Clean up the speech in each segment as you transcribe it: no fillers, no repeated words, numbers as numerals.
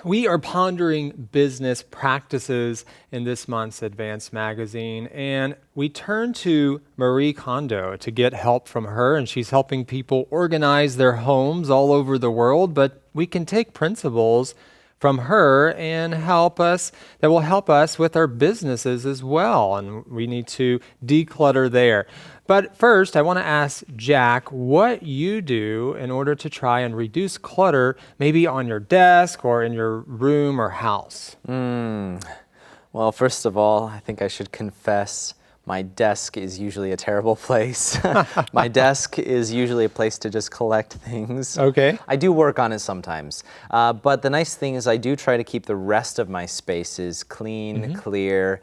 We are pondering business practices in this month's Advanced magazine, and we turn to Marie Kondo to get help from her, and she's helping people organize their homes all over the world, but we can take principles from her and that will help us with our businesses as well, and we need to declutter there. But first, I want to ask Jack what you do in order to try and reduce clutter, maybe on your desk or in your room or house. Well, first of all, I think I should confess my desk is usually a terrible place. My desk is usually a place to just collect things. Okay. I do work on it sometimes. But the nice thing is I do try to keep the rest of my spaces clean, clear.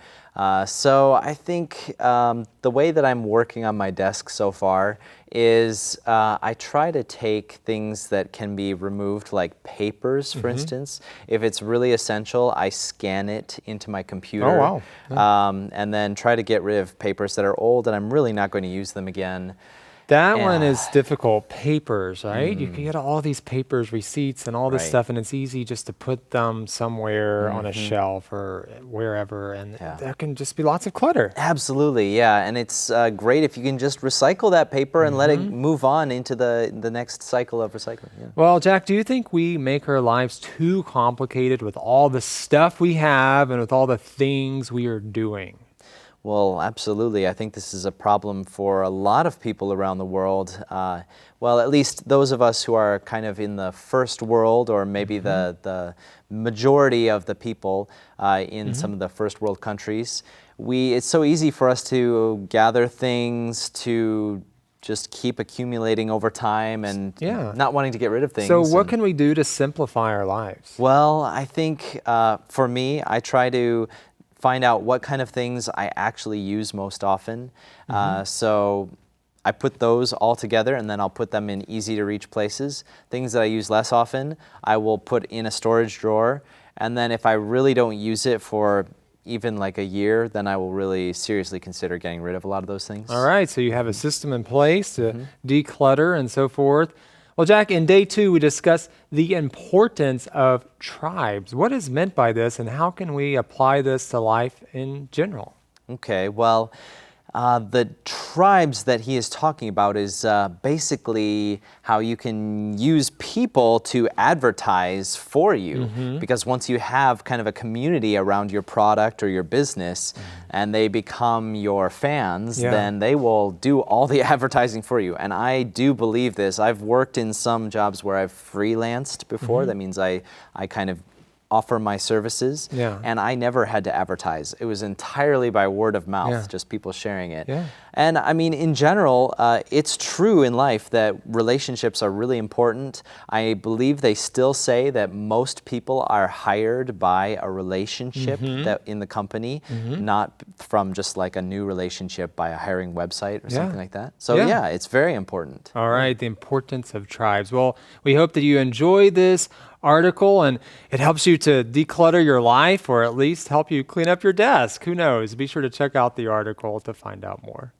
So I think the way that I'm working on my desk so far is I try to take things that can be removed, like papers, for instance. If it's really essential, I scan it into my computer. Oh, wow. And then try to get rid of papers that are old and I'm really not going to use them again. That one is difficult. Papers, right? You can get all these papers, receipts, and all this stuff, and it's easy just to put them somewhere on a shelf or wherever, and there can just be lots of clutter. Absolutely, yeah. And it's great if you can just recycle that paper and let it move on into the next cycle of recycling. Yeah. Well, Jack, do you think we make our lives too complicated with all the stuff we have and with all the things we are doing? Well, absolutely. I think this is a problem for a lot of people around the world. Well, at least those of us who are kind of in the first world, or maybe the majority of the people in some of the first world countries. It's so easy for us to gather things, to just keep accumulating over time and not wanting to get rid of things. So what can we do to simplify our lives? Well, I think for me, I try to find out what kind of things I actually use most often. So I put those all together and then I'll put them in easy to reach places. Things that I use less often, I will put in a storage drawer. And then if I really don't use it for even like a year, then I will really seriously consider getting rid of a lot of those things. All right, so you have a system in place to declutter and so forth. Well, Jack, in day 2, we discussed the importance of tribes. What is meant by this, and how can we apply this to life in general? Okay, well, the tribes that he is talking about is basically how you can use people to advertise for you. Because once you have kind of a community around your product or your business and they become your fans, then they will do all the advertising for you. And I do believe this. I've worked in some jobs where I've freelanced before. That means I kind of offer my services, and I never had to advertise. It was entirely by word of mouth, just people sharing it. And I mean, in general, it's true in life that relationships are really important. I believe they still say that most people are hired by a relationship that in the company, not from just like a new relationship by a hiring website or something like that. So yeah, it's very important. All right, the importance of tribes. Well, we hope that you enjoy this article and it helps you to declutter your life, or at least help you clean up your desk. Who knows? Be sure to check out the article to find out more.